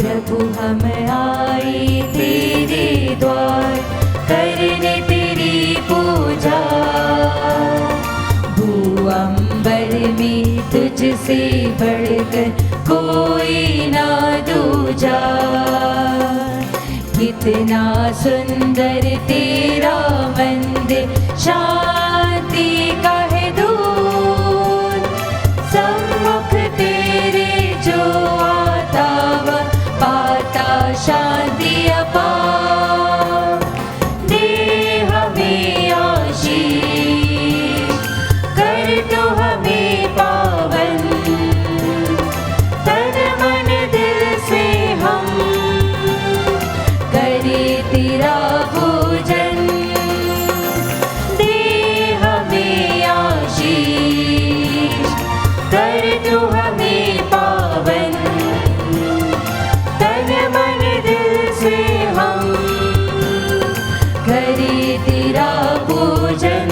प्रभु हम आए तेरे द्वार, करने तेरी पूजा। भूअंबर में तुझसे बढ़कर कोई ना दूजा। कितना सुंदर तेरा मंदिर, शांति का है दूत। सम्मुख तेरे जो आता वह पाता शांति अपार। दे हमें आशीष, कर तो हमें पावन। तन मन दिल से हम करे तेरा पूजन। दे हमें आशीष, कर तो हमें पावन। तन मन दिल से हम करे तेरा पूजन।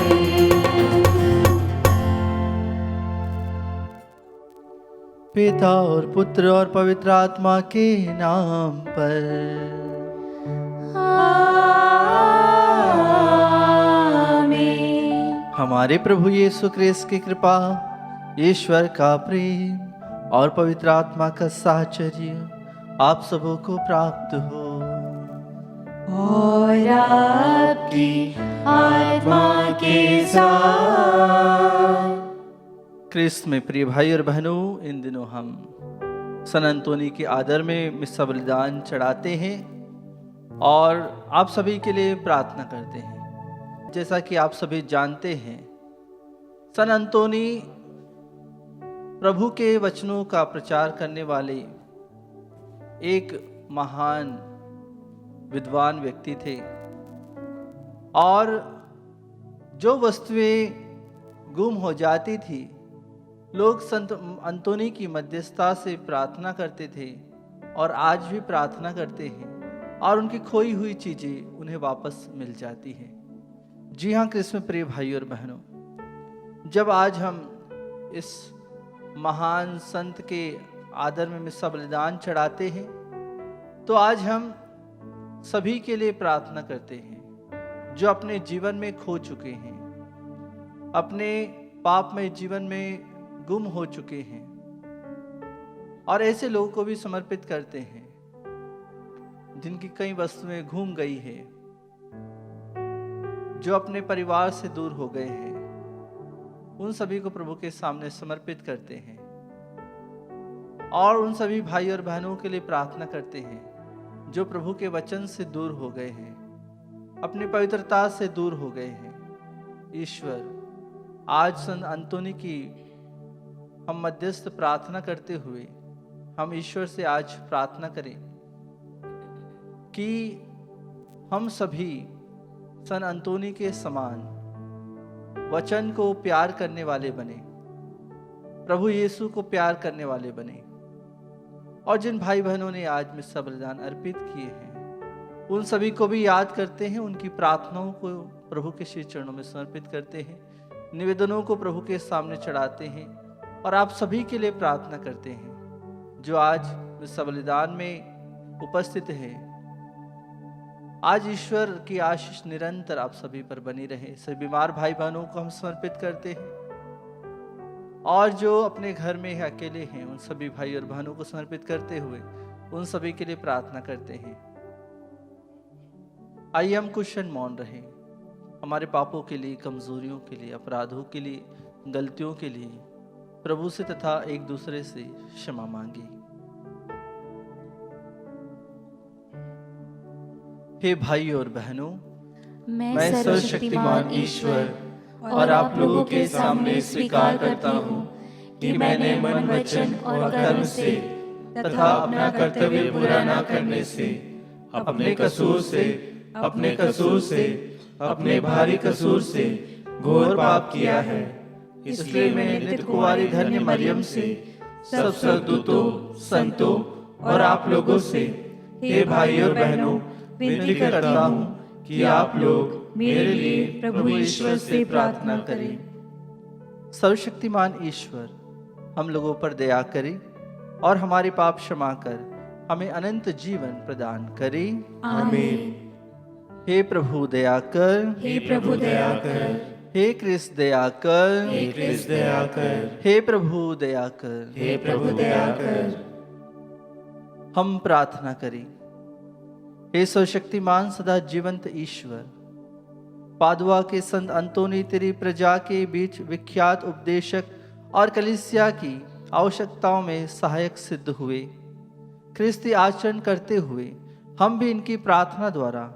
पिता और पुत्र और पवित्र आत्मा के नाम पर। आमीन। हमारे प्रभु यीशु क्रिस्त की कृपा, ईश्वर का प्रेम और पवित्र आत्मा का साहचर्य आप सबों को प्राप्त हो। और आपकी आत्मा के साथ। क्रिस्त में प्रिय भाई और बहनों, इन दिनों हम सन अंतोनी के आदर में मिस्सा बलिदान चढ़ाते हैं और आप सभी के लिए प्रार्थना करते हैं। जैसा कि आप सभी जानते हैं, सन अंतोनी प्रभु के वचनों का प्रचार करने वाले एक महान विद्वान व्यक्ति थे और जो वस्तुएं गुम हो जाती थी, लोग संत अंतोनी की मध्यस्थता से प्रार्थना करते थे और आज भी प्रार्थना करते हैं और उनकी खोई हुई चीजें उन्हें वापस मिल जाती हैं। जी हाँ क्रिस्त में प्रिय भाई और बहनों, जब आज हम इस महान संत के आदर में मिस्सा बलिदान चढ़ाते हैं, तो आज हम सभी के लिए प्रार्थना करते हैं जो अपने जीवन में खो चुके हैं, अपने पापमय जीवन में गुम हो चुके हैं, और ऐसे लोगों को भी समर्पित करते हैं जिनकी कई वस्तुएं घूम गई है, जो अपने परिवार से दूर हो गए हैं। उन सभी को प्रभु के सामने समर्पित करते हैं और उन सभी भाई और बहनों के लिए प्रार्थना करते हैं जो प्रभु के वचन से दूर हो गए हैं, अपनी पवित्रता से दूर हो गए हैं। ईश्वर, आज सन अंतोनी की हम मध्यस्थ प्रार्थना करते हुए हम ईश्वर से आज प्रार्थना करें कि हम सभी सन अंतोनी के समान वचन को प्यार करने वाले बने, प्रभु यीशु को प्यार करने वाले बने। और जिन भाई बहनों ने आज मिस्सा बलिदान अर्पित किए हैं, उन सभी को भी याद करते हैं, उनकी प्रार्थनाओं को प्रभु के श्री चरणों में समर्पित करते हैं, निवेदनों को प्रभु के सामने चढ़ाते हैं और आप सभी के लिए प्रार्थना करते हैं जो आज मिस्सा बलिदान में उपस्थित हैं। आज ईश्वर की आशीष निरंतर आप सभी पर बनी रहे। सभी बीमार भाई बहनों को हम समर्पित करते हैं और जो अपने घर में है, अकेले हैं, उन सभी भाई और बहनों को समर्पित करते हुए उन सभी के लिए प्रार्थना करते हैं। आइए हम कुछ क्षण मौन रहें, हमारे पापों के लिए, कमजोरियों के लिए, अपराधों के लिए, गलतियों के लिए प्रभु से तथा एक दूसरे से क्षमा मांगे। हे भाई और बहनों, मैं सर्वशक्तिमान ईश्वर और आप लोगों के सामने स्वीकार करता हूँ कि मैंने मन, वचन और कर्म से तथा अपना कर्तव्य पूरा न करने से, अपने कसूर से, अपने भारी कसूर से घोर पाप किया है। इसलिए मैं नित्य कुंवारी धन्य मरियम से, सब स्वर्गदूतों, संतों और आप लोगों से, हे भाई और बहनों, विनती करता हूँ कि आप लोग मेरे लिए प्रभु ईश्वर से प्रार्थना करें। सर्वशक्तिमान ईश्वर हम लोगों पर दया करे और हमारे पाप क्षमा कर हमें अनंत जीवन प्रदान करे। आमीन। हे प्रभु दया कर, हे प्रभु दया कर, हे क्रिस्त दया कर, हे क्रिस्त दया कर, हे प्रभु दया कर। हे प्रभु दया कर। हम प्रार्थना करें। हे सर्वशक्तिमान सदा जीवंत ईश्वर, पादुआ के संत अंतोनी तेरी प्रजा के बीच विख्यात उपदेशक और कलीसिया की आवश्यकताओं में सहायक सिद्ध हुए। क्रिस्ती आचरण करते हुए हम भी इनकी प्रार्थना द्वारा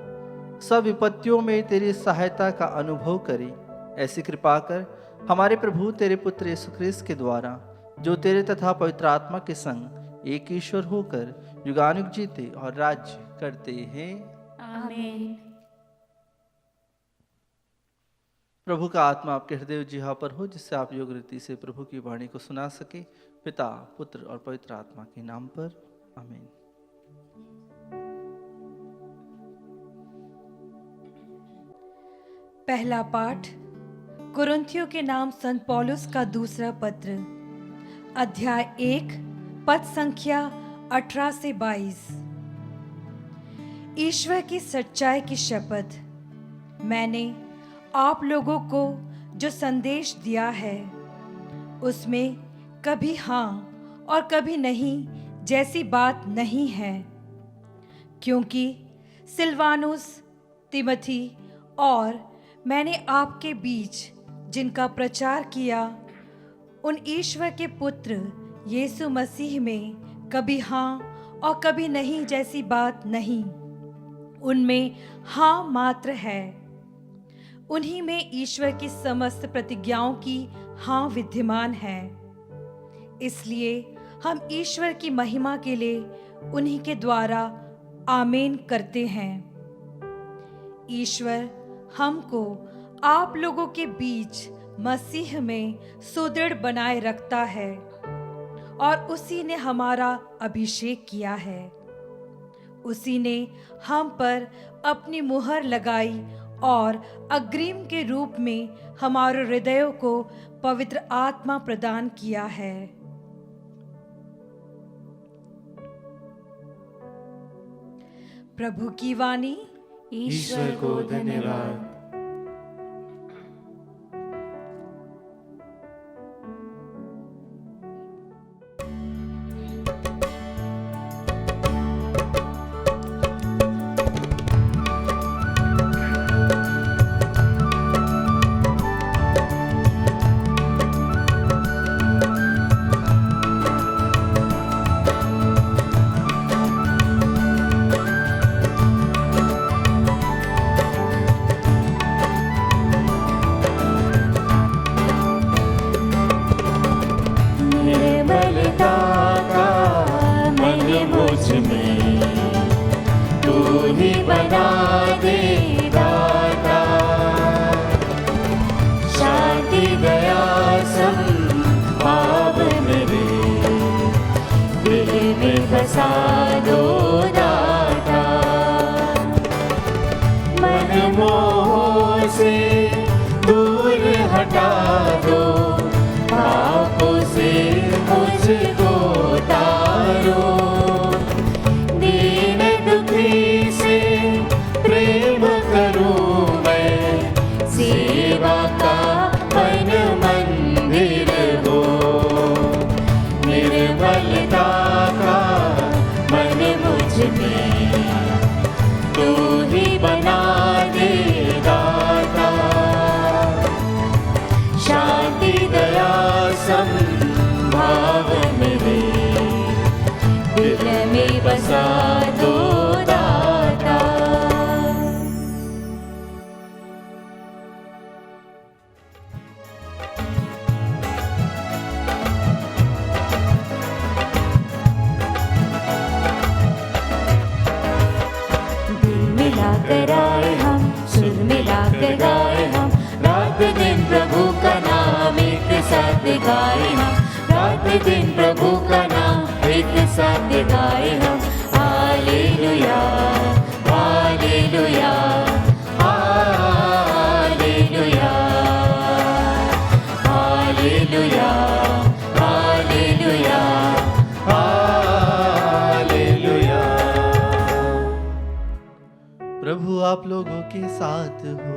सब विपत्तियों में तेरी सहायता का अनुभव करें। ऐसी कृपा कर हमारे प्रभु तेरे पुत्र यीशु क्रिस्त के द्वारा, जो तेरे तथा पवित्र आत्मा के संग एक ईश्वर होकर युगानुग जीते और राज्य करते हैं। आमीन। प्रभु का आत्मा आपके हृदय जिहा पर हो, जिससे आप योग रीति से प्रभु की वाणी को सुना सके। पिता, पुत्र और पवित्र आत्मा के नाम पर आमीन। पहला पाठ कुरिन्थियों के नाम संत पौलुस का दूसरा पत्र, अध्याय 1, पद संख्या 18 से 22। ईश्वर की सच्चाई की शपथ, मैंने आप लोगों को जो संदेश दिया है उसमें कभी हाँ और कभी नहीं जैसी बात नहीं है, क्योंकि सिलवानुस, तिमोथी और मैंने आपके बीच जिनका प्रचार किया, उन ईश्वर के पुत्र यीशु मसीह में कभी हाँ और कभी नहीं जैसी बात नहीं, उनमें हाँ मात्र है। उन्हीं में ईश्वर की समस्त प्रतिज्ञाओं की हाँ विद्यमान है। इसलिए हम ईश्वर की महिमा के लिए उन्हीं के द्वारा आमीन करते हैं। ईश्वर हमको आप लोगों के बीच मसीह में सुदृढ़ बनाए रखता है और उसी ने हमारा अभिषेक किया है। उसी ने हम पर अपनी मुहर लगाई और अग्रिम के रूप में हमारे हृदयों को पवित्र आत्मा प्रदान किया है। प्रभु की वाणी। ईश्वर को धन्यवाद। दिन प्रभु का नाम एक साथ गाए हम। Hallelujah, hallelujah, hallelujah, hallelujah, hallelujah, hallelujah. आप लोगों के साथ हो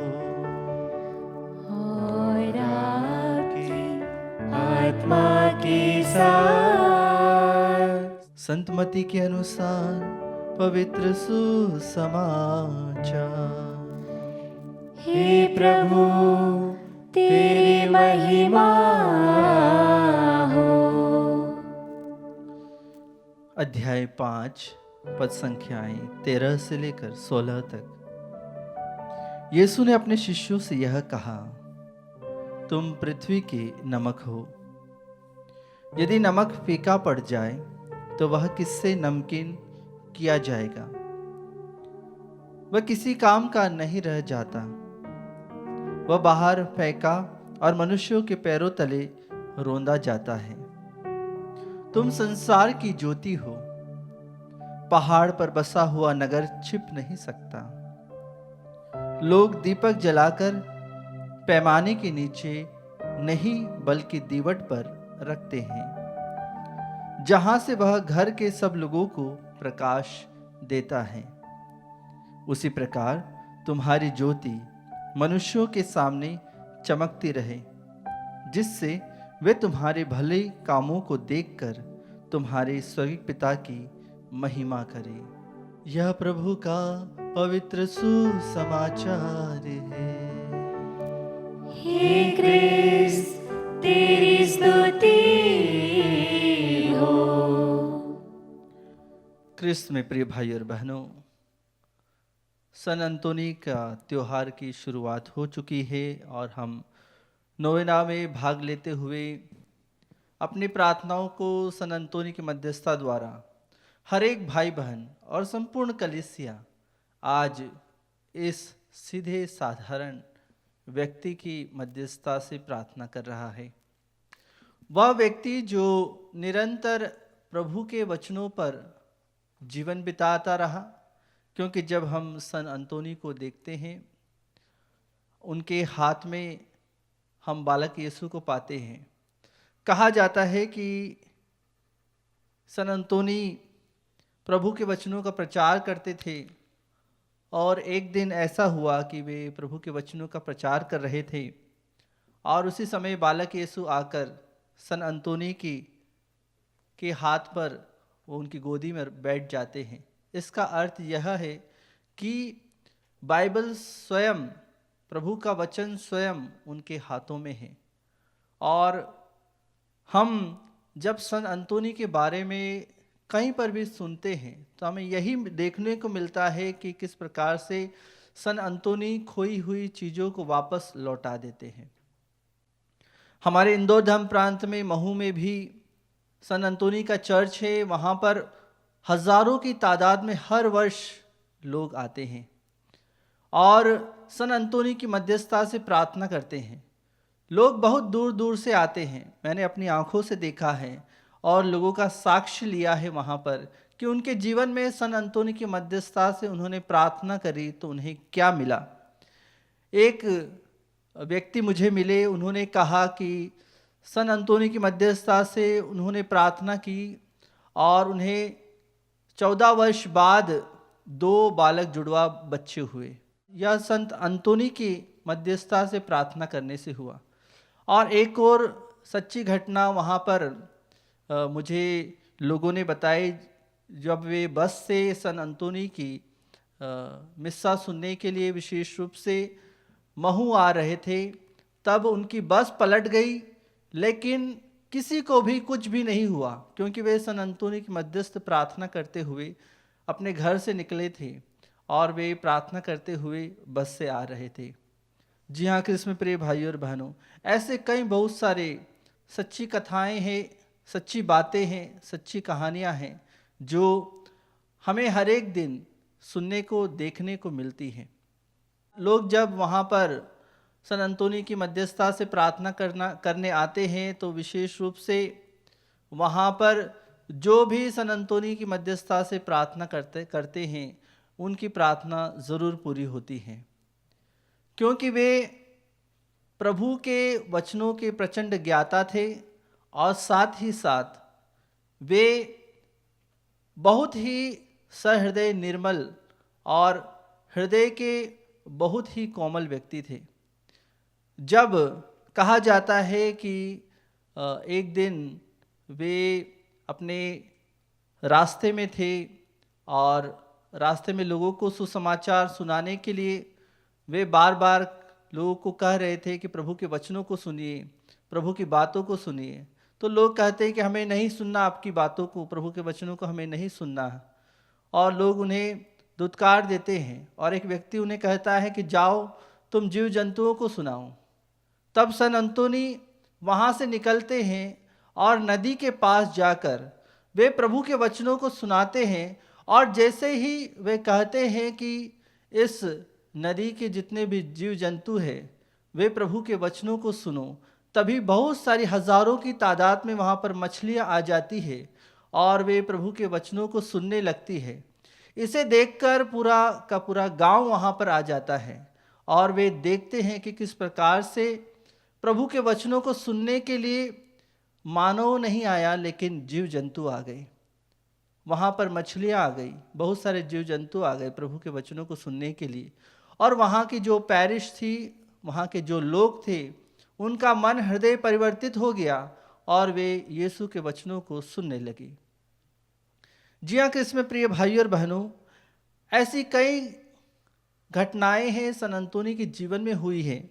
और आपकी आत्मा के साथ। संत मत्ती के अनुसार पवित्र सुसमाचार। हे प्रभु तेरी महिमा हो। अध्याय 5 पद संख्याएं 13 से लेकर 16 तक। यीशु ने अपने शिष्यों से यह कहा, तुम पृथ्वी के नमक हो। यदि नमक फीका पड़ जाए तो वह किससे नमकीन किया जाएगा? वह किसी काम का नहीं रह जाता। वह बाहर फेंका और मनुष्यों के पैरों तले रौंदा जाता है। तुम संसार की ज्योति हो। पहाड़ पर बसा हुआ नगर छिप नहीं सकता। लोग दीपक जलाकर पैमाने के नीचे नहीं बल्कि दीवट पर रखते हैं, जहां से वह घर के सब लोगों को प्रकाश देता है। उसी प्रकार तुम्हारी ज्योति मनुष्यों के सामने चमकती रहे, जिससे वे तुम्हारे भले कामों को देखकर तुम्हारे स्वर्गीय पिता की महिमा करें। यह प्रभु का पवित्र सुसमाचार है। हे क्रिस्त तेरी स्तुति हो। क्रिस्त में प्रिय भाई और बहनों, सन अंतोनी का त्योहार की शुरुआत हो चुकी है और हम नोवेना में भाग लेते हुए अपनी प्रार्थनाओं को सन अंतोनी की मध्यस्थता द्वारा हर एक भाई बहन और संपूर्ण कलीसिया आज इस सीधे साधारण व्यक्ति की मध्यस्थता से प्रार्थना कर रहा है। वह व्यक्ति जो निरंतर प्रभु के वचनों पर जीवन बिताता रहा, क्योंकि जब हम सन अंतोनी को देखते हैं, उनके हाथ में हम बालक यीशु को पाते हैं। कहा जाता है कि सन अंतोनी प्रभु के वचनों का प्रचार करते थे और एक दिन ऐसा हुआ कि वे प्रभु के वचनों का प्रचार कर रहे थे और उसी समय बालक यीशु आकर सन अंतोनी के हाथ पर वो उनकी गोदी में बैठ जाते हैं। इसका अर्थ यह है कि बाइबल स्वयं, प्रभु का वचन स्वयं उनके हाथों में है। और हम जब सन अंतोनी के बारे में कहीं पर भी सुनते हैं तो हमें यही देखने को मिलता है कि किस प्रकार से सन अंतोनी खोई हुई चीज़ों को वापस लौटा देते हैं। हमारे इंदौर धाम प्रांत में महू में भी सन अंतोनी का चर्च है। वहाँ पर हजारों की तादाद में हर वर्ष लोग आते हैं और सन अंतोनी की मध्यस्थता से प्रार्थना करते हैं। लोग बहुत दूर दूर से आते हैं। मैंने अपनी आंखों से देखा है और लोगों का साक्ष्य लिया है वहाँ पर कि उनके जीवन में सन अंतोनी की मध्यस्थता से उन्होंने प्रार्थना करी तो उन्हें क्या मिला। एक व्यक्ति मुझे मिले, उन्होंने कहा कि सन अंतोनी की मध्यस्थता से उन्होंने प्रार्थना की और उन्हें 14 वर्ष बाद 2 बालक जुड़वा बच्चे हुए। यह संत अंतोनी की मध्यस्थता से प्रार्थना करने से हुआ। और एक और सच्ची घटना वहाँ पर मुझे लोगों ने बताई। जब वे बस से सन अंतोनी की मिस्सा सुनने के लिए विशेष रूप से महू आ रहे थे, तब उनकी बस पलट गई, लेकिन किसी को भी कुछ भी नहीं हुआ, क्योंकि वे सन अंतोनी की मध्यस्थ प्रार्थना करते हुए अपने घर से निकले थे और वे प्रार्थना करते हुए बस से आ रहे थे। जी हाँ, क्रिस्त में प्रिय भाई और बहनों, ऐसे कई बहुत सारे सच्ची कथाएं हैं, सच्ची बातें हैं, सच्ची कहानियां हैं जो हमें हर एक दिन सुनने को, देखने को मिलती हैं। लोग जब वहाँ पर सन अंतोनी की मध्यस्थता से प्रार्थना करने आते हैं तो विशेष रूप से वहाँ पर जो भी सन अंतोनी की मध्यस्थता से प्रार्थना करते हैं उनकी प्रार्थना ज़रूर पूरी होती है, क्योंकि वे प्रभु के वचनों के प्रचंड ज्ञाता थे और साथ ही साथ वे बहुत ही सहृदय, निर्मल और हृदय के बहुत ही कोमल व्यक्ति थे। जब कहा जाता है कि एक दिन वे अपने रास्ते में थे और रास्ते में लोगों को सुसमाचार सुनाने के लिए वे बार बार लोगों को कह रहे थे कि प्रभु के वचनों को सुनिए, प्रभु की बातों को सुनिए। तो लोग कहते हैं कि हमें नहीं सुनना आपकी बातों को, प्रभु के वचनों को हमें नहीं सुनना, और लोग उन्हें दुत्कार देते हैं। और एक व्यक्ति उन्हें कहता है कि जाओ तुम जीव जंतुओं को सुनाओ। तब सन अंतोनी वहाँ से निकलते हैं और नदी के पास जाकर वे प्रभु के वचनों को सुनाते हैं। और जैसे ही वे कहते हैं कि इस नदी के जितने भी जीव जंतु हैं वे प्रभु के वचनों को सुनो, तभी बहुत सारी हजारों की तादाद में वहाँ पर मछलियाँ आ जाती है और वे प्रभु के वचनों को सुनने लगती है। इसे देखकर पूरा का पूरा गांव वहाँ पर आ जाता है और वे देखते हैं कि किस प्रकार से प्रभु के वचनों को सुनने के लिए मानव नहीं आया लेकिन जीव जंतु आ गए। वहाँ पर मछलियाँ आ गई, बहुत सारे जीव जंतु आ गए प्रभु के वचनों को सुनने के लिए। और वहाँ की जो पैरिश थी, वहाँ के जो लोग थे, उनका मन हृदय परिवर्तित हो गया और वे यीशु के वचनों को सुनने लगे। जी हाँ क्रिस्त में प्रिय भाइयों और बहनों, ऐसी कई घटनाएं हैं सन अंतोनी के जीवन में हुई हैं।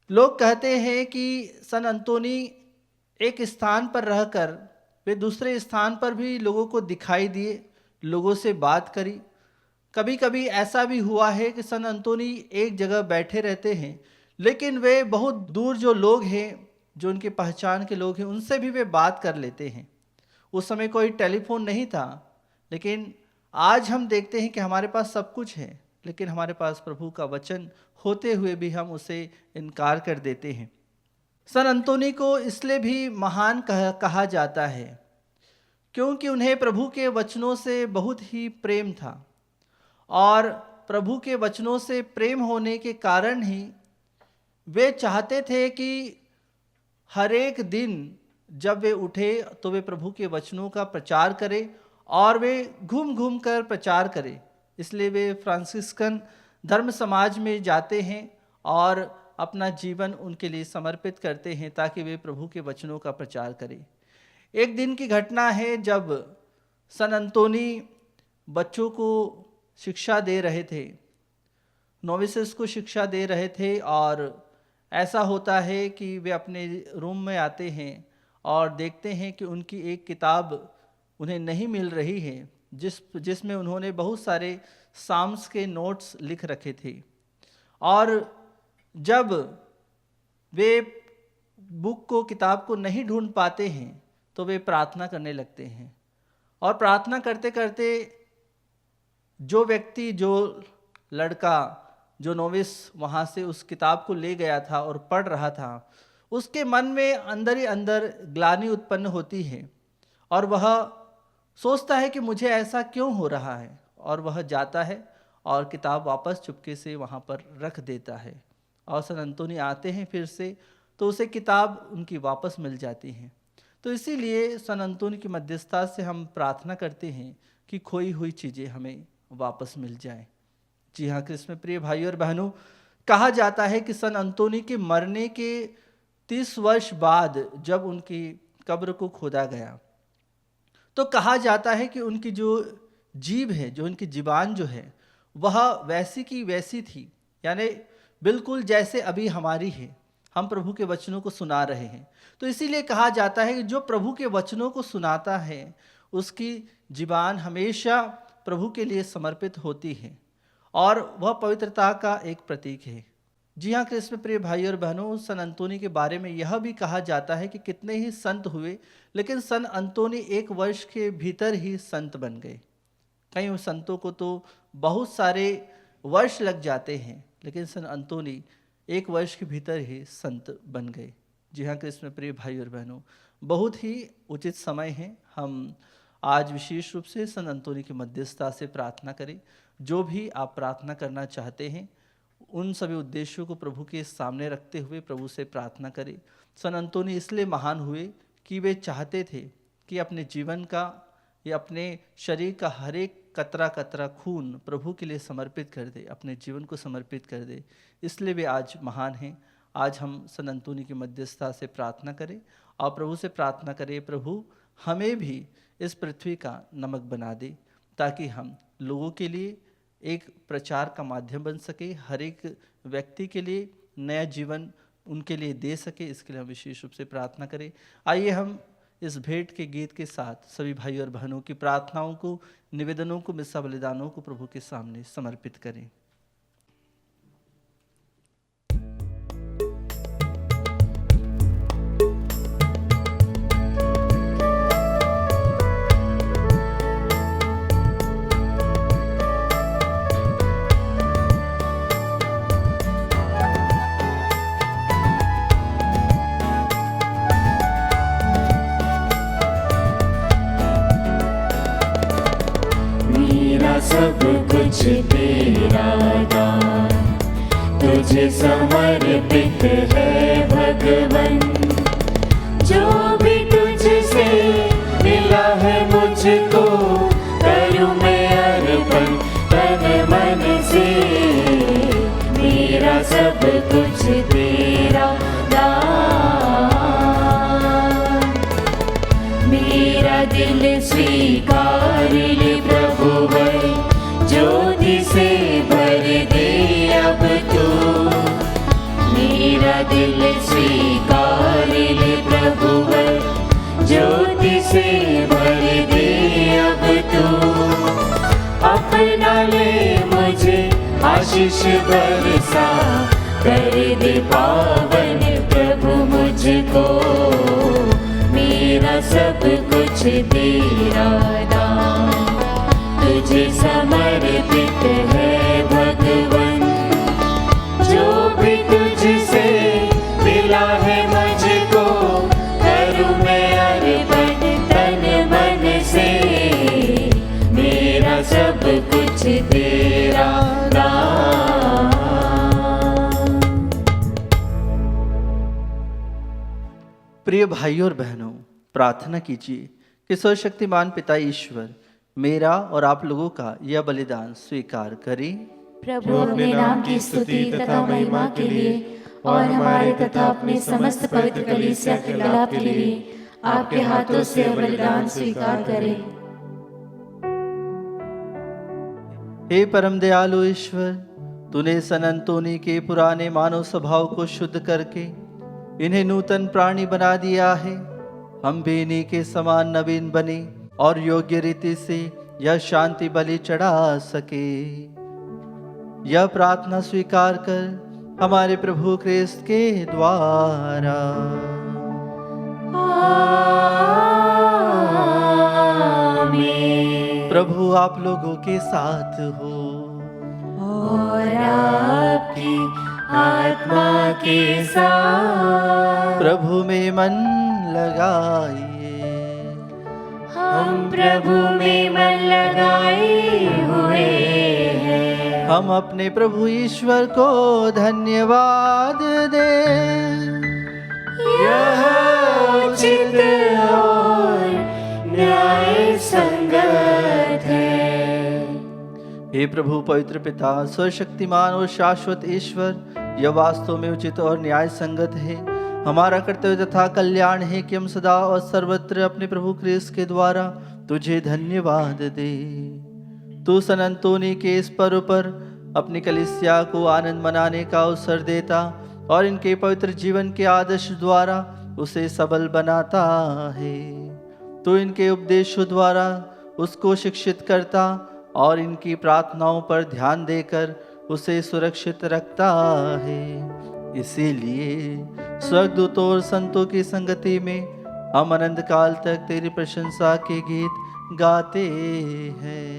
लोग कहते हैं कि सन अंतोनी एक स्थान पर रहकर वे दूसरे स्थान पर भी लोगों को दिखाई दिए, लोगों से बात करी। कभी कभी ऐसा भी हुआ है कि सन अंतोनी एक जगह बैठे रहते हैं लेकिन वे बहुत दूर जो लोग हैं, जो उनके पहचान के लोग हैं, उनसे भी वे बात कर लेते हैं। उस समय कोई टेलीफोन नहीं था, लेकिन आज हम देखते हैं कि हमारे पास सब कुछ है, लेकिन हमारे पास प्रभु का वचन होते हुए भी हम उसे इनकार कर देते हैं। सन अंतोनी को इसलिए भी महान कहा जाता है क्योंकि उन्हें प्रभु के वचनों से बहुत ही प्रेम था, और प्रभु के वचनों से प्रेम होने के कारण ही वे चाहते थे कि हर एक दिन जब वे उठे तो वे प्रभु के वचनों का प्रचार करें और वे घूम घूम कर प्रचार करें। इसलिए वे फ्रांसिस्कन धर्म समाज में जाते हैं और अपना जीवन उनके लिए समर्पित करते हैं ताकि वे प्रभु के वचनों का प्रचार करें। एक दिन की घटना है जब सन अंतोनी बच्चों को शिक्षा दे रहे थे, नोविसेस को शिक्षा दे रहे थे, और ऐसा होता है कि वे अपने रूम में आते हैं और देखते हैं कि उनकी एक किताब उन्हें नहीं मिल रही है जिसमें उन्होंने बहुत सारे साम्स के नोट्स लिख रखे थे। और जब वे बुक को, किताब को नहीं ढूंढ पाते हैं तो वे प्रार्थना करने लगते हैं। और प्रार्थना करते करते जो व्यक्ति, जो लड़का, जो नोविस वहाँ से उस किताब को ले गया था और पढ़ रहा था, उसके मन में अंदर ही अंदर ग्लानि उत्पन्न होती है और वह सोचता है कि मुझे ऐसा क्यों हो रहा है, और वह जाता है और किताब वापस चुपके से वहाँ पर रख देता है। और सन अंतोनी आते हैं फिर से तो उसे किताब उनकी वापस मिल जाती है। तो इसीलिए सन अंतोनी की मध्यस्थता से हम प्रार्थना करते हैं कि खोई हुई चीज़ें हमें वापस मिल जाएं। जी हाँ क्रिस्त में प्रिय भाइयों और बहनों, कहा जाता है कि सन अंतोनी के मरने के 30 वर्ष बाद जब उनकी कब्र को खोदा गया तो कहा जाता है कि उनकी जो जीभ है, जो उनकी जीबान जो है, वह वैसी की वैसी थी, यानी बिल्कुल जैसे अभी हमारी है। हम प्रभु के वचनों को सुना रहे हैं, तो इसीलिए कहा जाता है कि जो प्रभु के वचनों को सुनाता है उसकी जीबान हमेशा प्रभु के लिए समर्पित होती है और वह पवित्रता का एक प्रतीक है। जी हाँ क्रिस्त में प्रिय भाई और बहनों, सन अंतोनी के बारे में यह भी कहा जाता है कि कितने ही संत हुए लेकिन सन अंतोनी 1 वर्ष के भीतर ही संत बन गए। कई संतों को तो बहुत सारे वर्ष लग जाते हैं, लेकिन सन अंतोनी 1 वर्ष के भीतर ही संत बन गए। जी हाँ क्रिस्त में प्रिय भाई और बहनों, बहुत ही उचित समय है हम आज विशेष रूप से सन अंतोनी की मध्यस्थता से प्रार्थना करें। जो भी आप प्रार्थना करना चाहते हैं उन सभी उद्देश्यों को प्रभु के सामने रखते हुए प्रभु से प्रार्थना करें। सन अंतोनी इसलिए महान हुए कि वे चाहते थे कि अपने जीवन का या अपने शरीर का हर एक कतरा कतरा खून प्रभु के लिए समर्पित कर दे, अपने जीवन को समर्पित कर दे। इसलिए वे आज महान हैं। आज हम संत अंतोनी की मध्यस्थता से प्रार्थना करें और प्रभु से प्रार्थना करें, प्रभु हमें भी इस पृथ्वी का नमक बना दे, ताकि हम लोगों के लिए एक प्रचार का माध्यम बन सके, हर एक व्यक्ति के लिए नया जीवन उनके लिए दे सके। इसके लिए हम विशेष रूप से प्रार्थना करें। आइए हम इस भेंट के गीत के साथ सभी भाई और बहनों की प्रार्थनाओं को, निवेदनों को, मिस्सा बलिदानों को प्रभु के सामने समर्पित करें। सब कुछ तेरा दान, तुझे समर्पित है भगवन। जो भी तुझसे मिला है मुझको, करूं मैं अर्पण तन मन से। मेरा सब कुछ तेरा दान, मेरा दिल स्वीकार ले प्रभुवर, ज्योति से भर दे अब तू। मेरा दिल स्वीकार ले प्रभुवर, ज्योति से भर दे अब तू। अपना ले मुझे आशीष बरसा, कर दे पावन प्रभु मुझको। मेरा सब कुछ तेरा दान, तुझे समर्पित है भगवन। जो भी तुझसे मिला है मुझको, करूं मैं अर्पण तन मन से। मेरा सब कुछ तेरा दान। प्रिय भाइयों और बहनों, प्रार्थना कीजिए कि सर्वशक्तिमान पिता ईश्वर मेरा और आप लोगों का यह बलिदान स्वीकार करें। प्रभु अपने नाम की स्तुति तथा महिमा के लिए और हमारे तथा अपने समस्त पवित्र कलीसिया के लाभ के लिए आपके हाथों से बलिदान स्वीकार करें। हे परम दयालु ईश्वर, तूने संत अंतोनी के पुराने मानव स्वभाव को शुद्ध करके इन्हें नूतन प्राणी बना दिया है। हम भी इन्हीं के समान नवीन बने और योग्य रीति से यह शांति बलि चढ़ा सके। यह प्रार्थना स्वीकार कर हमारे प्रभु क्रिस्त के द्वारा। आमीन। प्रभु आप लोगों के साथ हो और आपकी आत्मा के साथ। प्रभु में मन लगाइए। हम प्रभु में मन लगाए हुए हैं। हम अपने प्रभु ईश्वर को धन्यवाद दें। यह उचित और न्याय संगत है। हे प्रभु पवित्र पिता, सर्वशक्तिमान और शाश्वत ईश्वर, यह वास्तव में उचित और न्याय संगत है। हमारा कर्तव्य तथा कल्याण है कि हम सदा और सर्वत्र अपने प्रभु क्रिस्त के द्वारा तुझे धन्यवाद दे। तू संत अंतोनी के इस पर्व पर अपनी कलीसिया को आनंद मनाने का अवसर देता और इनके पवित्र जीवन के आदर्श द्वारा उसे सबल बनाता है। तू इनके उपदेशों द्वारा उसको शिक्षित करता और इनकी प्रार्थनाओं पर ध्यान देकर उसे सुरक्षित रखता है। इसीलिए स्वर्गदूतों और संतों की संगति में हम अनंत काल तक तेरी प्रशंसा के गीत गाते हैं।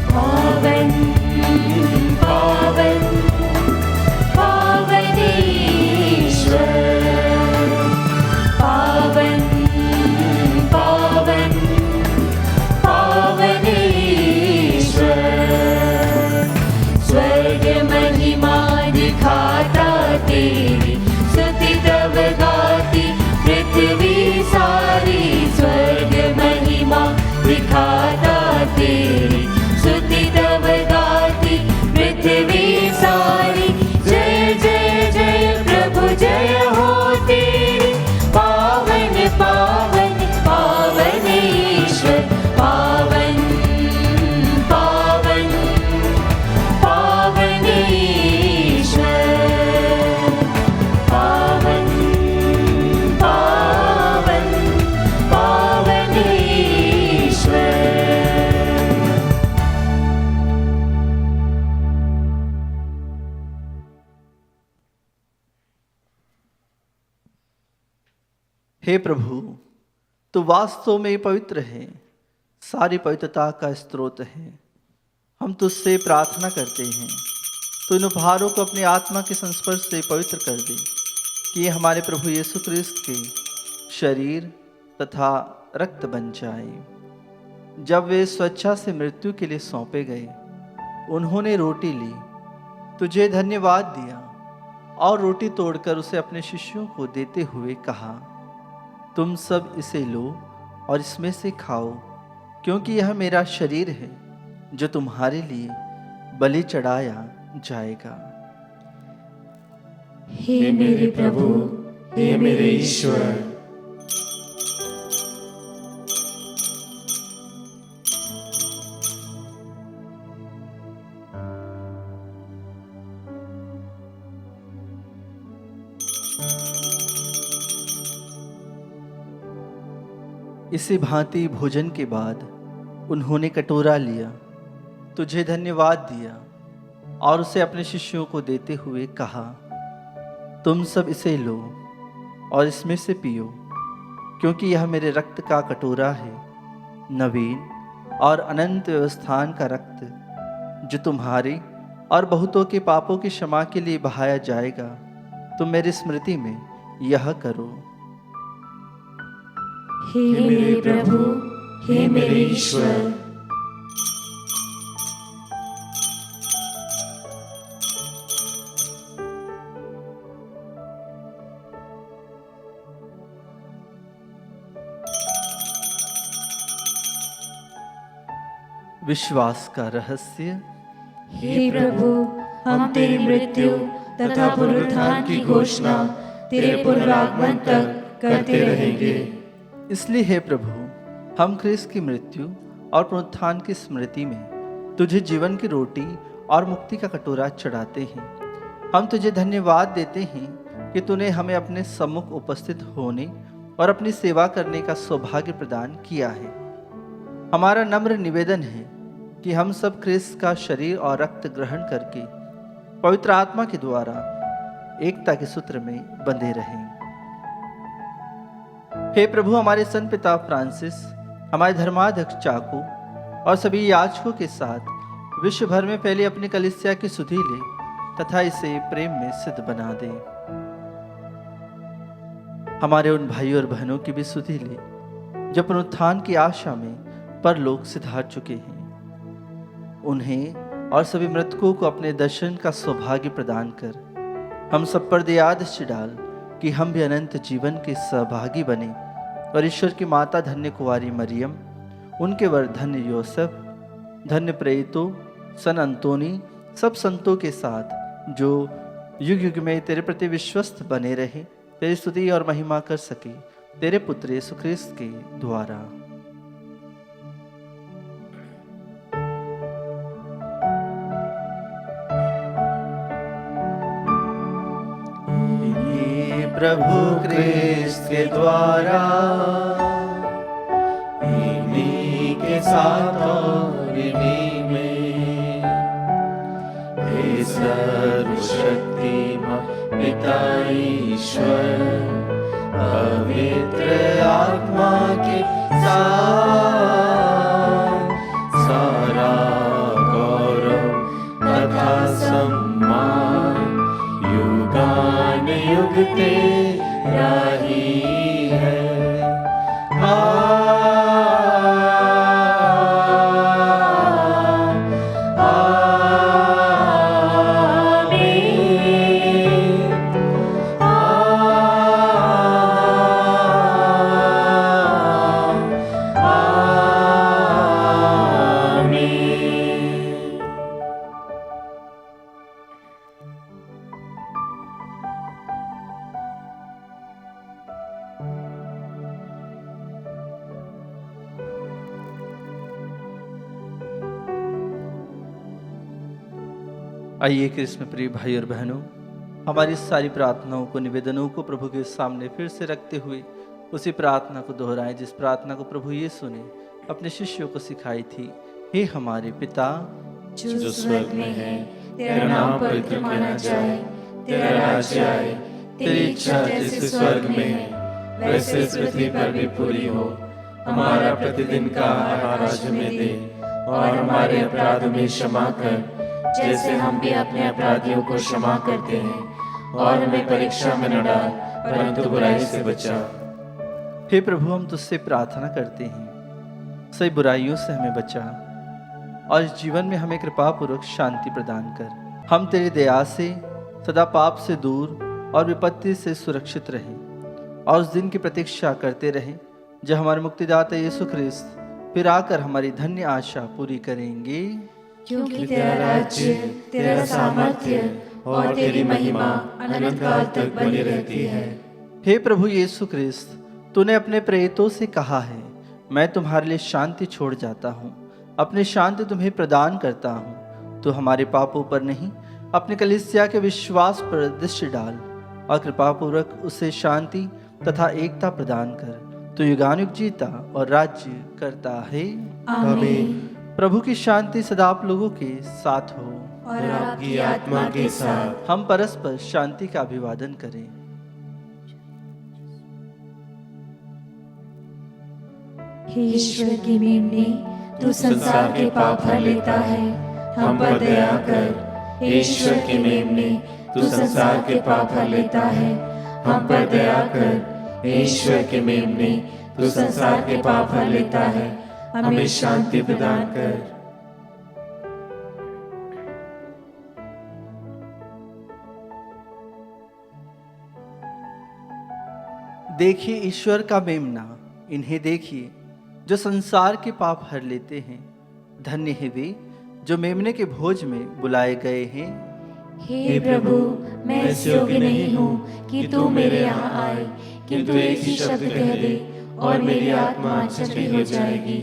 पावन पावन पावन ईश्वर, पावन पावन पावन ईश्वर। विखाता तेरी स्तुति तब गाती पृथ्वी सारी। जय जय जय प्रभु जय हो तेरी, पावन पावन पावन ईश्वर, पावन पावन पावन ईश्वर, पावन पावन पावन ईश्वर। हे प्रभु, तू वास्तव में पवित्र है, सारी पवित्रता का स्रोत है। हम तुझसे प्रार्थना करते हैं, तू इन उपहारों को अपनी आत्मा के संस्पर्श से पवित्र कर दे, कि ये हमारे प्रभु यीशु क्रिस्त के शरीर तथा रक्त बन जाए। जब वे स्वेच्छा से मृत्यु के लिए सौंपे गए, उन्होंने रोटी ली, तुझे धन्यवाद दिया और रोटी तोड़कर उसे अपने शिष्यों को देते हुए कहा, तुम सब इसे लो और इसमें से खाओ, क्योंकि यह मेरा शरीर है जो तुम्हारे लिए बलि चढ़ाया जाएगा। हे मेरे प्रभु, हे मेरे ईश्वर, इसी भांति भोजन के बाद उन्होंने कटोरा लिया, तुझे धन्यवाद दिया और उसे अपने शिष्यों को देते हुए कहा, तुम सब इसे लो और इसमें से पियो, क्योंकि यह मेरे रक्त का कटोरा है, नवीन और अनंत व्यवस्थान का रक्त, जो तुम्हारे और बहुतों के पापों की क्षमा के लिए बहाया जाएगा। तुम मेरी स्मृति में यह करो। हे मेरे प्रभु, हे मेरे ईश्वर, विश्वास का रहस्य। हे प्रभु, हम तेरी मृत्यु तथा पुनरुत्थान की घोषणा तेरे पुनरागमन तक करते रहेंगे। इसलिए हे प्रभु, हम ख्रीस्त की मृत्यु और पुनरुत्थान की स्मृति में तुझे जीवन की रोटी और मुक्ति का कटोरा चढ़ाते हैं। हम तुझे धन्यवाद देते हैं कि तूने हमें अपने सम्मुख उपस्थित होने और अपनी सेवा करने का सौभाग्य प्रदान किया है। हमारा नम्र निवेदन है कि हम सब ख्रीस्त का शरीर और रक्त ग्रहण करके पवित्र आत्मा के द्वारा एकता के सूत्र में बंधे रहें। हे प्रभु, हमारे संत पिता फ्रांसिस, हमारे धर्माध्यक्ष चाकू और सभी याजकों के साथ विश्व भर में फैली अपनी कलीसिया की सुधि ले तथा इसे प्रेम में सिद्ध बना दे। हमारे उन भाइयों और बहनों की भी सुधि ले जो पुनरुत्थान की आशा में परलोक सिधार चुके हैं। उन्हें और सभी मृतकों को अपने दर्शन का सौभाग्य प्रदान कर हम सब पर दया दृष्टि डाल कि हम भी अनंत जीवन के सहभागी बने और ईश्वर की माता धन्य कुंवारी मरियम, उनके वर धन्य योसेफ, धन्य प्रेरितों, सन अंतोनी, सब संतों के साथ जो युग युग में तेरे प्रति विश्वस्त बने रहे, तेरी स्तुति और महिमा कर सके, तेरे पुत्र यीशु ख्रीस्त के द्वारा। प्रभु ख्रीस्त के द्वारा, इन्हीं के साथ और इन्हीं में, हे सर्वशक्तिमान पिता ईश्वर, पवित्र आत्मा के साथ सारा गौरव तथा सम्मान युगान युग तेरा ही है। आइए कृष्ण प्रिय भाई और बहनों, हमारी सारी प्रार्थनाओं को, निवेदनों को प्रभु के सामने फिर से रखते हुए उसी प्रार्थना को दोहराएं जिस प्रार्थना को प्रभु यीशु ने अपने शिष्यों को सिखाई थी। हे हमारे पिता जो स्वर्ग में है, तेरा नाम पवित्र माना जाए, तेरा राज्य आए, तेरी इच्छा जैसे स्वर्ग में है वैसे इस पृथ्वी पर भी पूरी हो। हमारा प्रतिदिन का आहार आज हमें दे, और हमारे अपराधों में क्षमा कर जैसे हम भी अपने अपराधियों को क्षमा करते हैं, और हमें परीक्षा में न डाल परंतु बुराई से बचा। हे प्रभु, हम तुझसे प्रार्थना करते हैं, सही बुराइयों से हमें बचा और इस जीवन में हमें कृपा पूर्वक शांति प्रदान कर। हम तेरी दया से सदा पाप से दूर और विपत्ति से सुरक्षित रहें और उस दिन की प्रतीक्षा करते रहें जब हमारे मुक्तिदाता यीशु ख्रिस्त फिर आकर हमारी धन्य आशा पूरी करेंगे। क्योंकि तेरा राज्य, तेरा सामर्थ्य और तेरी महिमा अनंत काल तक बनी रहती है। हे प्रभु यीशु ख्रिस्त, तूने अपने प्रेरितों से कहा है, मैं तुम्हारे लिए शांति छोड़ जाता हूँ, अपनी शांति तुम्हें प्रदान करता हूँ। तू हमारे पापों पर नहीं, अपने कलीसिया के विश्वास पर दृष्टि डाल और कृपा पूर्वक उसे शांति तथा एकता प्रदान कर। तू युगानुयुग जीता और राज्य करता है। आमीन। प्रभु की शांति सदा आप लोगों के साथ हो और आपकी आत्मा के साथ। हम परस्पर शांति का अभिवादन करें। हे ईश्वर की मेमने, तू संसार के पाप हर लेता है, हम पर दया कर। हे ईश्वर के मेमने, तू संसार के पाप हर लेता है, हम पर दया कर। हे ईश्वर के मेमने, तू संसार के पाप हर लेता है, हमें शांति प्रदान कर। देखिए ईश्वर का मेमना, इन्हें देखिए जो संसार के पाप हर लेते हैं। धन्य है वे जो मेमने के भोज में बुलाए गए हैं। हे प्रभु, मैं इस योग्य नहीं हूँ कि तू मेरे यहाँ आए, किंतु एक ही शब्द कह दे और मेरी आत्मा चंगी हो जाएगी।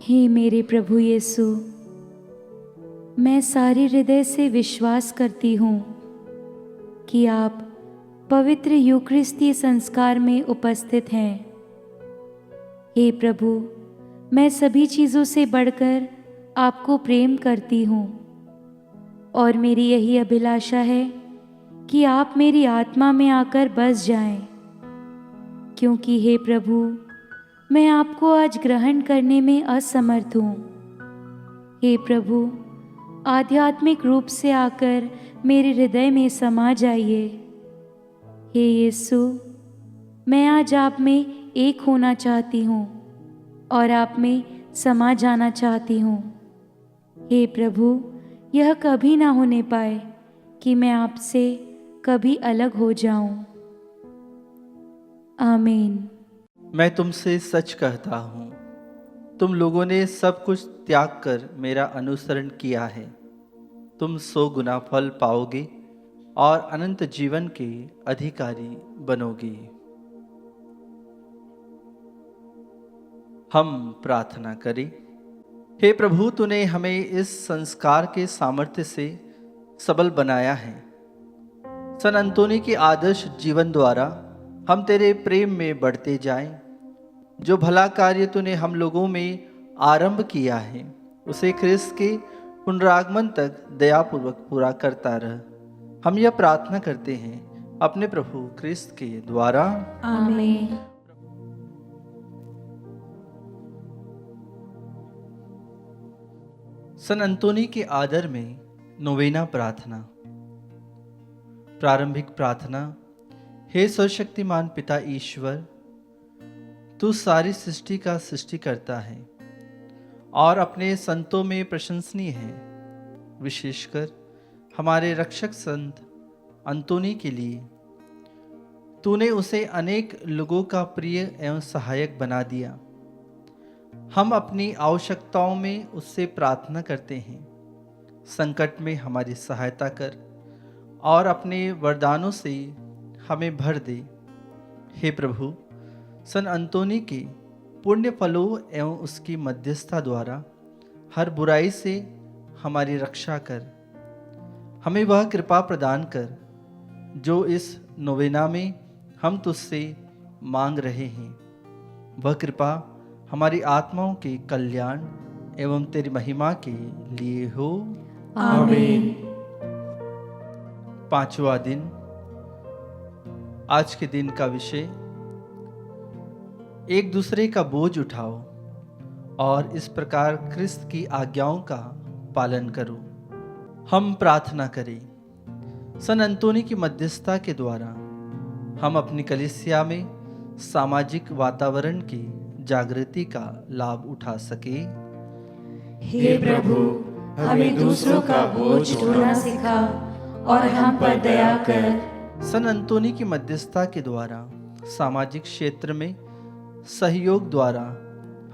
हे मेरे प्रभु यीशु, मैं सारे हृदय से विश्वास करती हूँ कि आप पवित्र यूकरिस्तीय संस्कार में उपस्थित हैं। हे प्रभु, मैं सभी चीज़ों से बढ़कर आपको प्रेम करती हूँ और मेरी यही अभिलाषा है कि आप मेरी आत्मा में आकर बस जाएं, क्योंकि हे प्रभु, मैं आपको आज ग्रहण करने में असमर्थ हूँ। हे प्रभु, आध्यात्मिक रूप से आकर मेरे हृदय में समा जाइए। हे यीशु, मैं आज आप में एक होना चाहती हूँ और आप में समा जाना चाहती हूँ। हे प्रभु, यह कभी ना होने पाए कि मैं आपसे कभी अलग हो जाऊं। आमीन। मैं तुमसे सच कहता हूँ, तुम लोगों ने सब कुछ त्याग कर मेरा अनुसरण किया है, तुम 100 गुना फल पाओगे और अनंत जीवन के अधिकारी बनोगे। हम प्रार्थना करें। हे प्रभु, तूने हमें इस संस्कार के सामर्थ्य से सबल बनाया है। सन अंतोनी के आदर्श जीवन द्वारा हम तेरे प्रेम में बढ़ते जाएं। जो भला कार्य तूने हम लोगों में आरंभ किया है उसे ख्रिस्त के पुनरागमन तक दयापूर्वक पूरा करता रह। हम यह प्रार्थना करते हैं अपने प्रभु ख्रिस्त के द्वारा। आमीन। सन अंतोनी के आदर में नोवेना प्रार्थना। प्रारंभिक प्रार्थना। हे सर्वशक्तिमान पिता ईश्वर, तू सारी सृष्टि का सृष्टि करता है और अपने संतों में प्रशंसनीय है, विशेषकर हमारे रक्षक संत अंतोनी के लिए। तूने उसे अनेक लोगों का प्रिय एवं सहायक बना दिया। हम अपनी आवश्यकताओं में उससे प्रार्थना करते हैं। संकट में हमारी सहायता कर और अपने वरदानों से हमें भर दे। हे प्रभु, सन अंतोनी के पुण्य फलों एवं उसकी मध्यस्थता द्वारा हर बुराई से हमारी रक्षा कर। हमें वह कृपा प्रदान कर जो इस नोवेना में हम तुझसे मांग रहे हैं। वह कृपा हमारी आत्माओं के कल्याण एवं तेरी महिमा के लिए हो। आमीन। पांचवा दिन। आज के दिन का विषय, एक दूसरे का बोझ उठाओ और इस प्रकार क्रिस्त की आज्ञाओं का पालन करो। हम प्रार्थना करें। सन अंतोनी की मध्यस्थता के द्वारा हम अपनी कलीसिया में सामाजिक वातावरण की जागृति का लाभ उठा सके। हे प्रभु, हमें दूसरों का बोझ ढोना सिखा और हम पर दया कर। सन अंतोनी की मध्यस्थता के द्वारा सामाजिक क्षेत्र में सहयोग द्वारा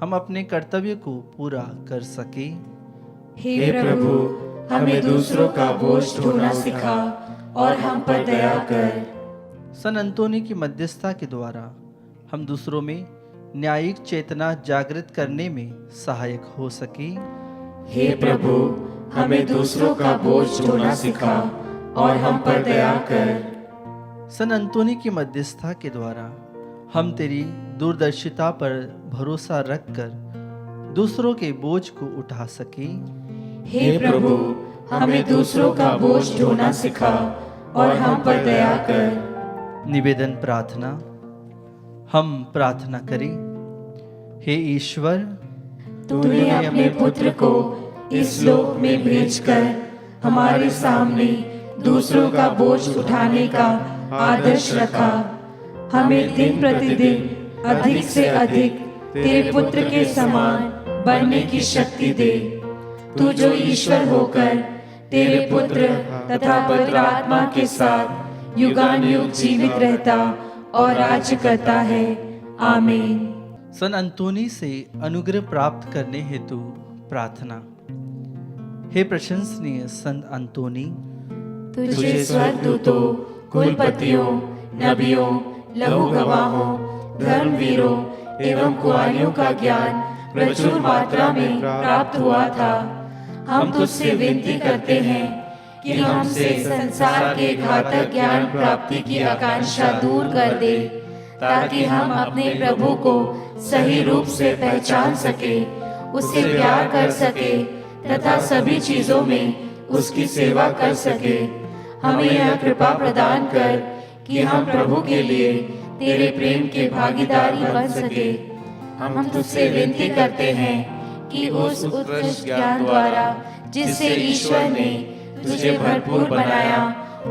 हम अपने कर्तव्य को पूरा कर सके। हे प्रभु, हमें दूसरों का बोझ ढोना सिखा और हम पर दया कर। सन अंतोनी की मध्यस्थता के द्वारा हम दूसरों में न्यायिक चेतना जागृत करने में सहायक हो सके। हे प्रभु, हमें दूसरों का बोझ ढोना सिखा और हम पर दया कर। सन अंतोनी की मध्यस्थता के द्वारा हम तेरी दूरदर्शिता पर भरोसा रखकर दूसरों के बोझ को उठा सके। हे प्रभु, हमें दूसरों का बोझ ढोना सिखा और हम पर दया कर। निवेदन प्रार्थना। हम प्रार्थना करें। हे ईश्वर, तूने अपने पुत्र को इस लोक में भेजकर हमारे सामने दूसरों का बोझ उठाने का आदर्श रखा। हमें दिन प्रतिदिन अधिक से अधिक तेरे पुत्र के समान बनने की शक्ति दे। तू जो ईश्वर होकर तेरे पुत्र तथा पवित्र आत्मा के साथ युगानुयुग जीवित रहता और राज्य करता है। आमीन। सन अंतोनी से अनुग्रह प्राप्त करने हेतु प्रार्थना। हे प्रशंसनीय संत अंतोनी, तुझे स्वर्गदूतों, कुलपतियों, नबियों, लहू गवाहों, धर्मवीरों एवं कुआरियों का ज्ञान प्रचुर मात्रा में प्राप्त हुआ था। हम तुझसे विनती करते हैं कि हमसे संसार के घातक ज्ञान प्राप्ति की आकांक्षा दूर कर दे, ताकि हम अपने प्रभु को सही रूप से पहचान सके, उससे प्यार कर सके तथा सभी चीजों में उसकी सेवा कर सके। हमें यह कृपा प्रदान कर कि हम प्रभु के लिए तेरे प्रेम के भागीदारी बन सके। हम तुझसे विनती करते हैं कि उस उत्कृष्ट ज्ञान द्वारा जिससे ईश्वर ने तुझे भरपूर बनाया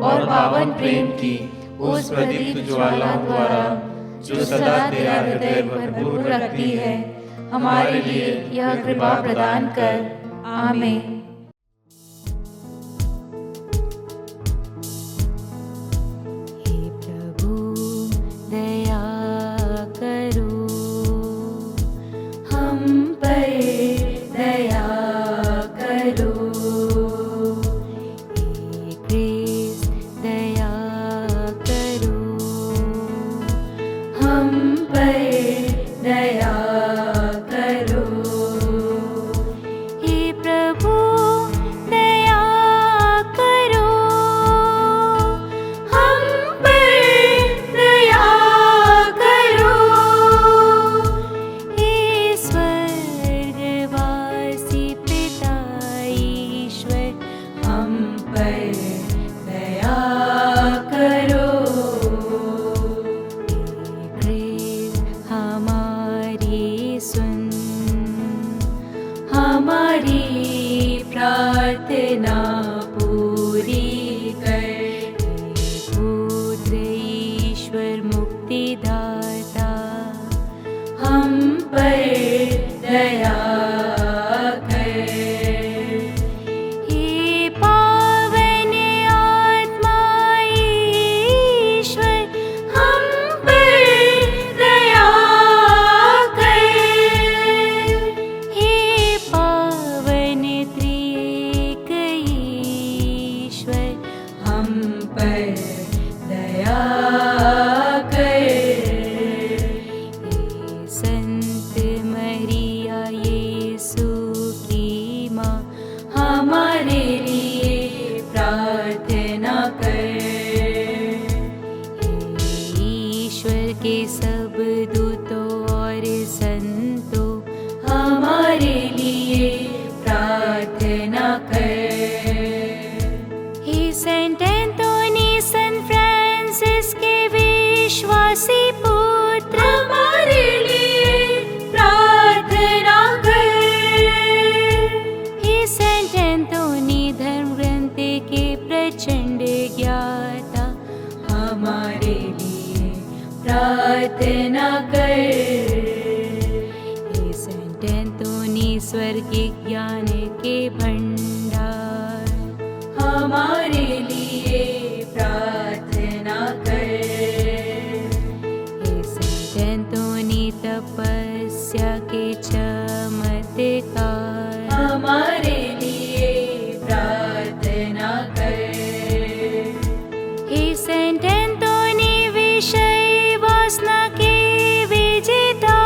और पावन प्रेम की उस प्रदीप्त ज्वाला द्वारा जो सदा तेरा हृदय भरपूर रखती है, हमारे लिए यह कृपा प्रदान कर। आमीन। प्रार्थना कर। हे सेंट एंथोनी स्वर्गिक ज्ञान के भंडार, हमारे लिए प्रार्थना कर। हे सेंट एंथोनी तपस्या के चमत्कार, हमारे लिए प्रार्थना कर। हे सेंट एंथोनी विषय वासना के विजेता,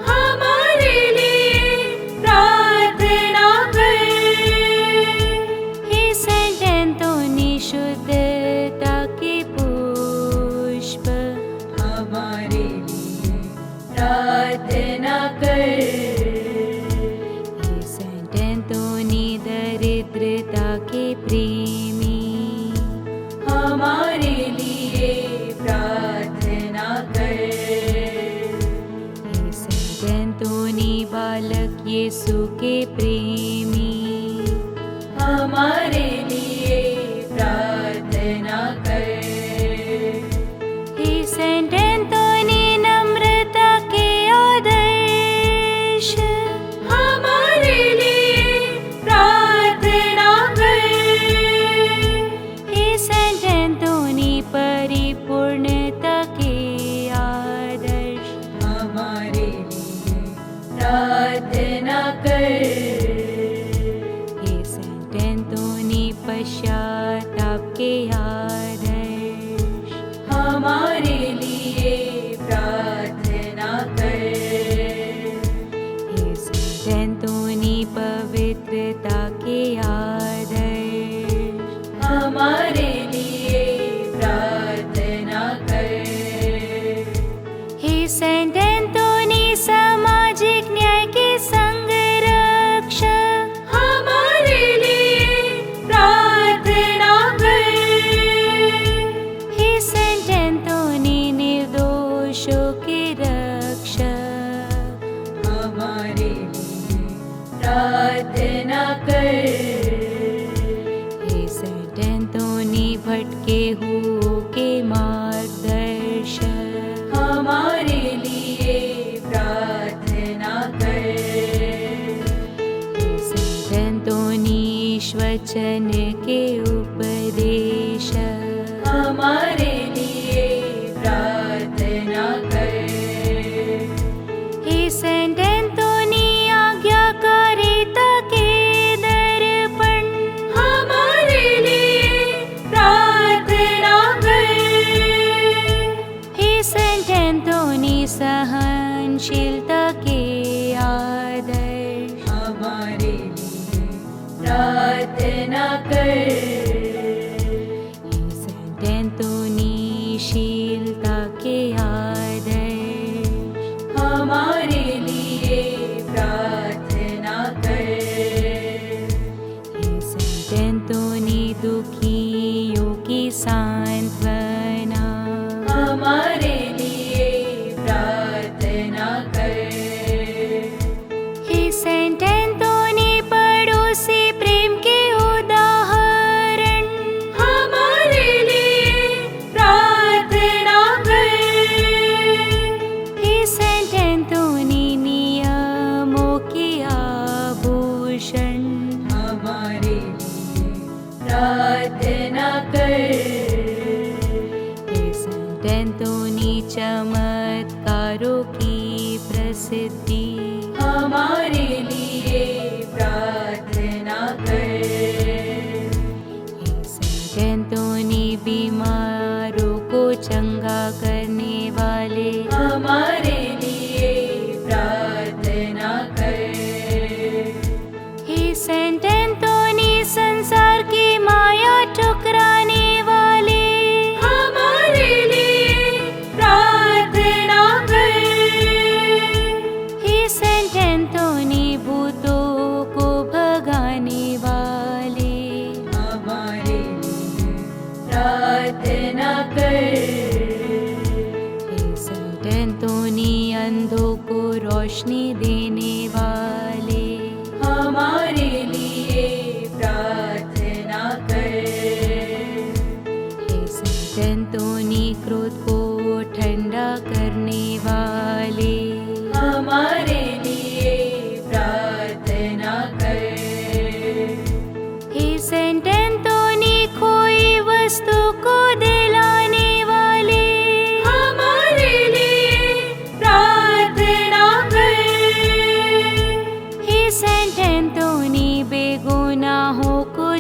हमारे लिए प्रार्थना कर। हे सेंट एंथोनी शुद्धता के पुष्प, हमारे लिए प्रार्थना कर। हे सेंट एंथोनी दरिद्रता के प्रेमी, हमारे लिए प्रार्थना कर। हे सेंट एंथोनी बालक यीशु के प्रेमी, हमारे लिए प्रार्थना कर। हे सेंट एंथोनी नम्रता के आदर्श, हमारे लिए प्रार्थना कर। हे सेंट एंथोनी परिपूर्णता के आदर्श, हमारे लिए प्रार्थना कर। हे सेंट एंथोनी पश्चाताप के आदर्श, हमारे लिए प्रार्थना कर। हे सेंट एंथोनी पवित्रता के आदर्श, हमारे लिए प्रार्थना कर। हे सेंट एंथोनी सामाजिक न्याय के संरक्षक, हमारे लिए प्रार्थना कर। हे सेंट एंथोनी निर्दोषों के रक्षक, हमारे लिए प्रार्थना कर। हे सेंट एंथोनी भटके हुओं के मार्गदर्शक, हमारे लिए प्रार्थना कर। हे सेंट एंथोनी वचन के उपदेशक, हमारे लिए प्रार्थना कर। हे सेंट एंथोनी आज्ञाकारिता के दर्पण, हमारे लिए प्रार्थना कर। हे सेंट एंथोनी सहनशीलता के आदर्श, हमारे लिए प्रार्थना कर। हे सेंट एंथोनी शीलता के आदर्श, हमारे लिए प्रार्थना कर। हे सेंट एंथोनी दुखियों की सांत्वना, हमारे लिए प्रार्थना कर। हे सेंट एंथोनी पड़ोसी प्रेम के उदाहरण,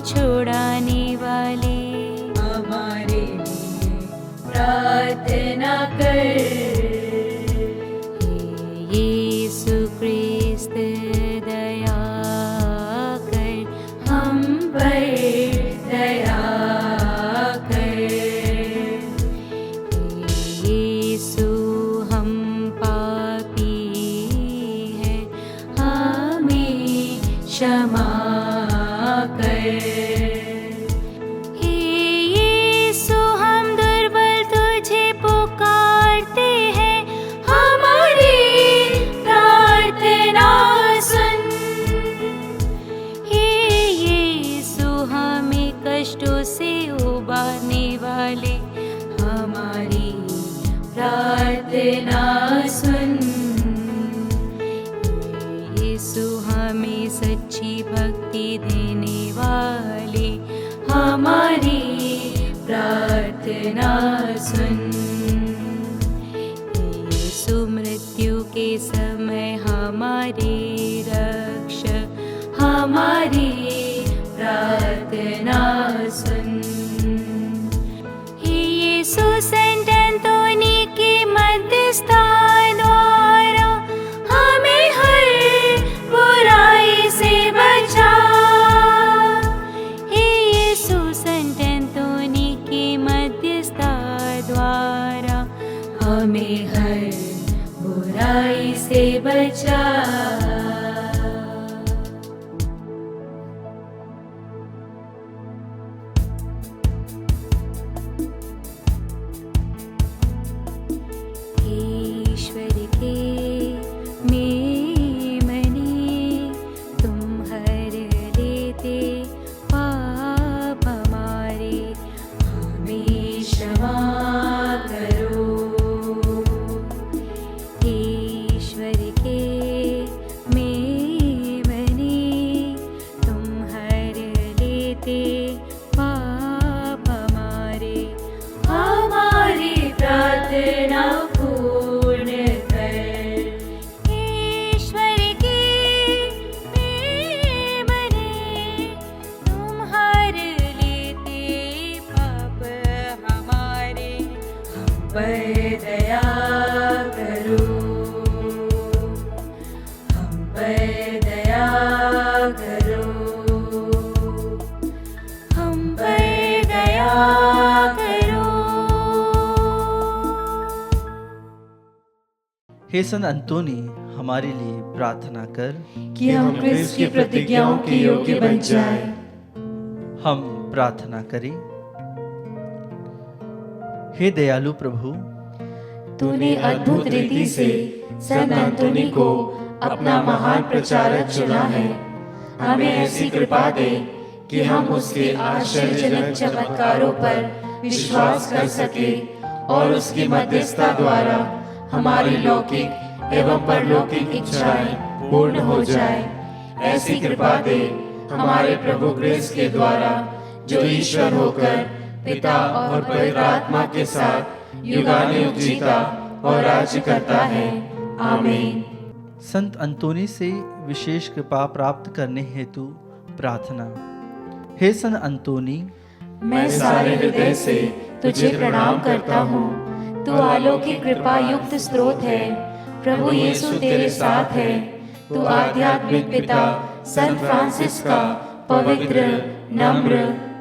छुड़ाने वाले, हमारे लिए प्रार्थना कर। हे यीशु ख्रिस्त दया कर हम पर, दया कर। हे यीशु हम पापी हैं, हमें क्षमा कर। हे यीशु हम दुर्बल तुझे पुकारते हैं, हमारी प्रार्थना सुन। हे यीशु हमें कष्टों से उबारने वाले, हमारी प्रार्थना सुन। यीशु हमें सच्ची भक्ति देने वाले, हमारी प्रार्थना सुन। यीशु मृत्यु के समय हमारे रक्षक, हमारी प्रार्थना सुन। हे यीशु सेंट एंथोनी की मध्यस्थता द्वारा हमें हर बुराई से बचा। हे यीशु सेंट एंथोनी की मध्यस्थता द्वारा हमें हर बुराई से बचा। ईश्वर के मेमने तुम हर लेते पाप हमारे, हमें क्षमा करो। ईश्वर के मेमने तुम हर लेते पाप हमारे, हमारी प्रार्थना पूर्ण कर। ईश्वर के मेमने तुम हर लेते पाप हमारे, हम पर दया करो, हम पर दया करो, हम पर दया करो। हे संत अंतोनी, हमारे लिए प्रार्थना कर। कि हम क्रिस्त की प्रतिज्ञाओं के योग्य बन जाएं। हम प्रार्थना करें। हे दयालु प्रभु, तूने अद्भुत रीति से संत अंतोनी को अपना महान प्रचारक चुना है। हमें ऐसी कृपा दे कि हम उसके आश्चर्यजनक चमत्कारों पर विश्वास कर सके और उसकी मध्यस्थता द्वारा हमारी लौकिक एवं परलौकिक इच्छाएं पूर्ण हो जाए। ऐसी कृपा दे हमारे प्रभु क्रिस्त के द्वारा, जो ईश्वर होकर पिता और पवित्र आत्मा के साथ युगानुयुग जीता और राज्य करता है। आमीन। संत अंतोनी से विशेष कृपा प्राप्त करने हेतु प्रार्थना। हे संत अंतोनी, मैं सारे हृदय से तुझे प्रणाम करता हूँ। तू अलौकिक कृपा युक्त स्रोत है। प्रभु यीशु तेरे साथ है। तू आध्यात्मिक पिता संत फ्रांसिस का पवित्र, नम्र,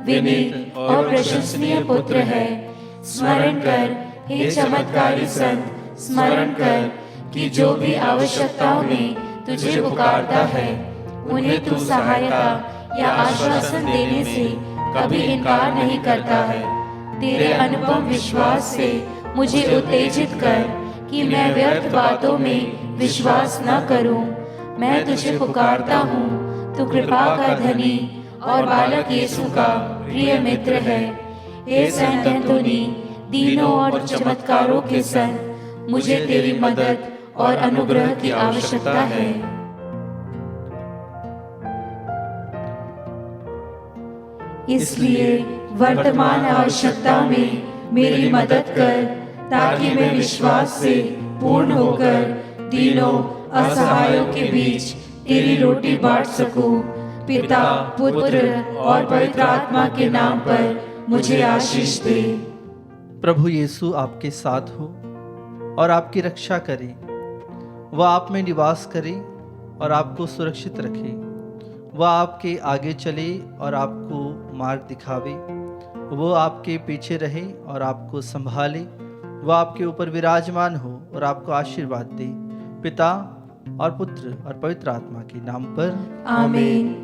विनीत और प्रशंसनीय पुत्र है। स्मरण कर हे चमत्कारी संत, स्मरण कर कि जो भी आवश्यकताओं में तुझे पुकारता है, उन्हें तू सहायता या आश्वासन देने से कभी इनकार नहीं करता है। तेरे अनुपम विश्वास से मुझे उत्तेजित कर कि मैं व्यर्थ बातों में विश्वास न करूं। मैं तुझे पुकारता हूँ, तू कृपा का धनी और बालक यीशु का प्रिय मित्र है। हे संत एंथोनी, दीनों और चमत्कारों के संग मुझे तेरी मदद और अनुग्रह की आवश्यकता है। इसलिए वर्तमान आवश्यकता में मेरी मदद कर, ताकि मैं विश्वास से पूर्ण होकर दीनों असहायों के बीच तेरी रोटी बांट सकूं। पिता, पुत्र और पवित्र आत्मा के नाम पर मुझे आशीष दे। प्रभु यीशु आपके साथ हो और आपकी रक्षा करे। वह आप में निवास करे और आपको सुरक्षित रखे। वह आपके आगे चले और आपको मार्ग दिखावे। वो आपके पीछे रहे और आपको संभाले। वह आपके ऊपर विराजमान हो और आपको आशीर्वाद दे। पिता और पुत्र और पवित्र आत्मा के नाम पर आमीन।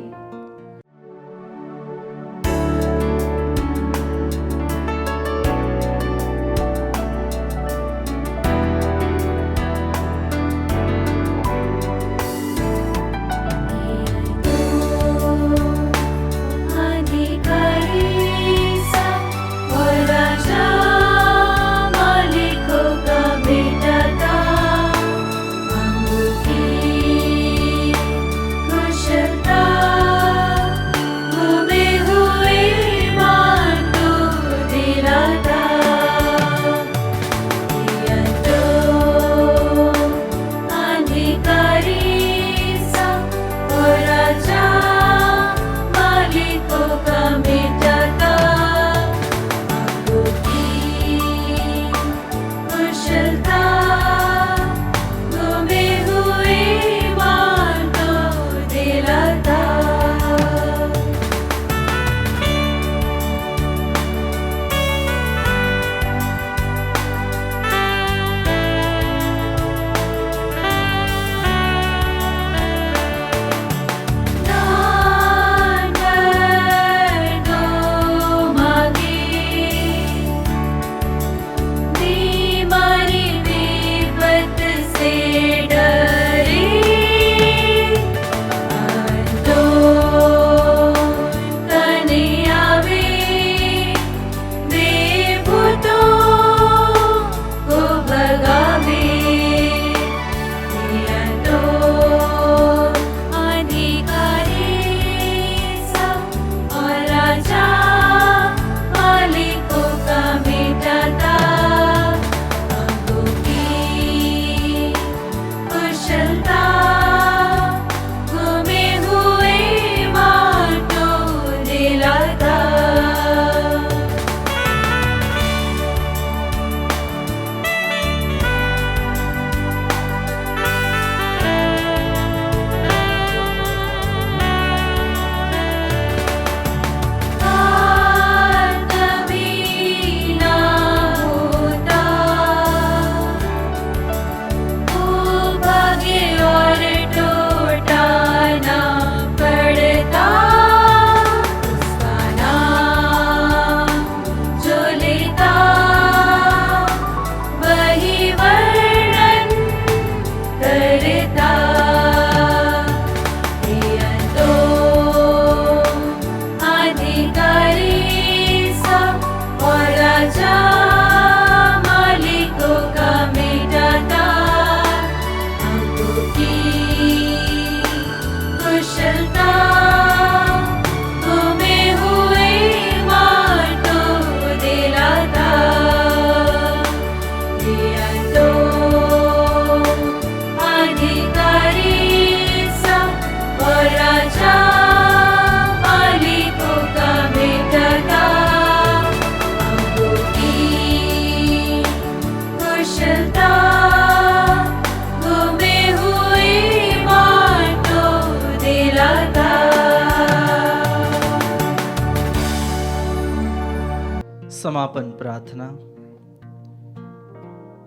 समापन प्रार्थना।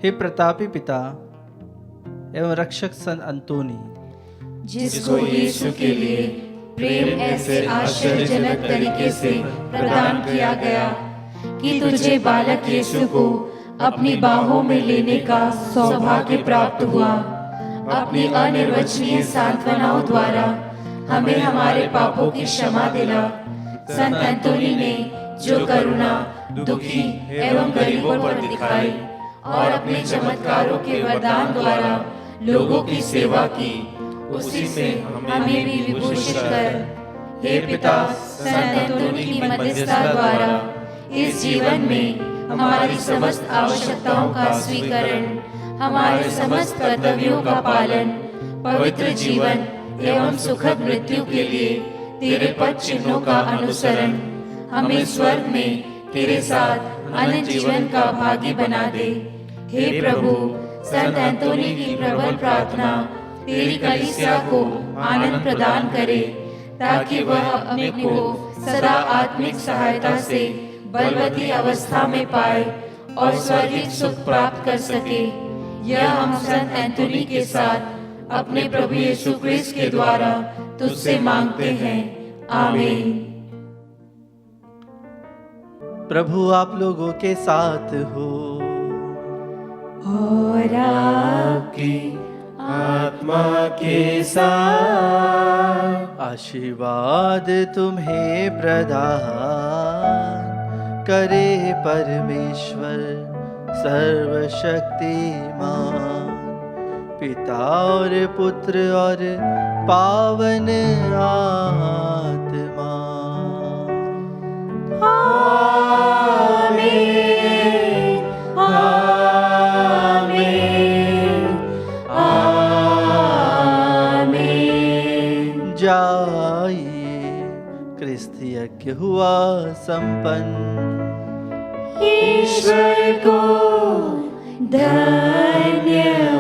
हे प्रतापी पिता एवं रक्षक संत अंतोनी, जिसको यीशु के लिए प्रेम ऐसे आश्चर्यजनक तरीके से प्रदान किया गया कि तुझे बालक यीशु को अपनी बाहों में लेने का सौभाग्य प्राप्त हुआ। अपनी अनिर्वचनीय सांत्वनाओं द्वारा हमें हमारे पापों की क्षमा दिला। संत अंतोनी ने जो करुणा दुखी एवं गरीबों पर दिखाई और अपने चमत्कारों के वरदान द्वारा लोगों की सेवा की, उसी से हमें भी विभूषित कर। हे पिता, संत अंतोनी की मध्यस्थता द्वारा इस जीवन में हमारी समस्त आवश्यकताओं का स्वीकरण, हमारे समस्त कर्तव्यों का पालन, पवित्र जीवन एवं सुखद मृत्यु के लिए तेरे पद चिन्हों का अनुसरण हमें स्वर्ग में तेरे साथ अनंत जीवन का भागी बना दे। हे प्रभु, संत एंथोनी की प्रबल प्रार्थना तेरी कलीसिया को आनंद प्रदान करे, ताकि वह अपने को सदा आत्मिक सहायता से बलवती अवस्था में पाए और स्वर्गीय सुख प्राप्त कर सके। यह हम संत एंथोनी के साथ अपने प्रभु यीशु क्रिस्त के द्वारा तुझसे मांगते हैं। आमीन। प्रभु आप लोगों के साथ हो और आपकी आत्मा के साथ। आशीर्वाद तुम्हें प्रदान करे परमेश्वर सर्वशक्तिमान, पिता और पुत्र और पावन आत्मा। आमीन, आमीन, आमीन। जाइए, क्रिस्त यज्ञ हुआ संपन्न। ईश्वर को धन्यवाद।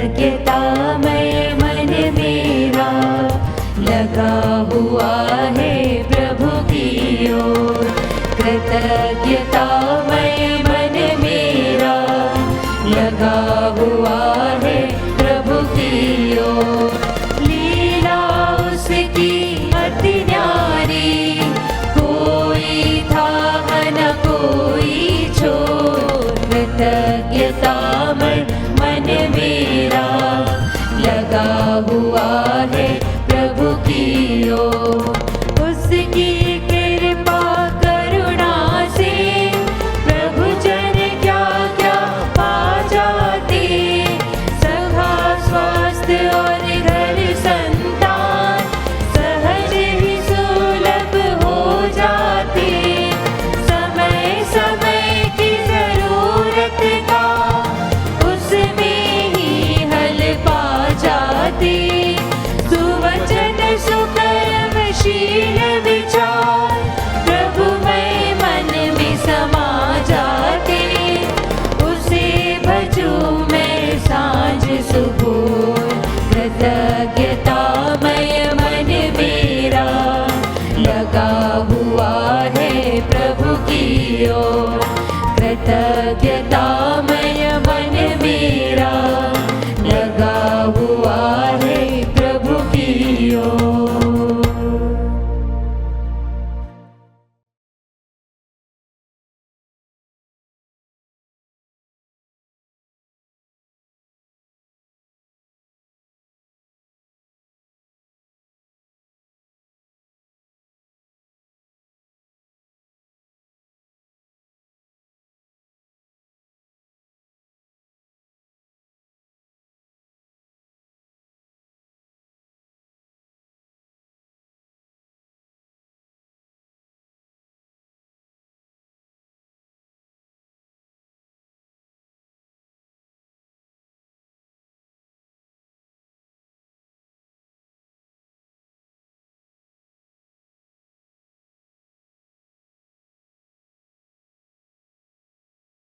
कृतज्ञतामय मन मेरा लगा हुआ है प्रभु की ओर। कृतज्ञतामय मन मेरा लगा हुआ है प्रभु की ओर। लीला उसकी अति न्यारी, कोई था न कोई छोर। कृतज्ञतामय मन मेरा लगा हुआ है प्रभु की ओर। उसकी कृपा करुणा से प्रभु जन क्या क्या पा जाते। सखा स्वास्थ्य और घर संतान सहज ही सुलभ हो जाते। समय समय की जरूरत का उसमें ही हल पा जाते। सुवचन सुकर्मशील विचार प्रभुमय मन में समा जाते। उसे भजू मैं सांझ सुबह। कृतज्ञतामय मन मेरा लगा हुआ है प्रभु की ओर। कृतज्ञतामय मन मेरा लगा हुआ है प्रभु की ओर।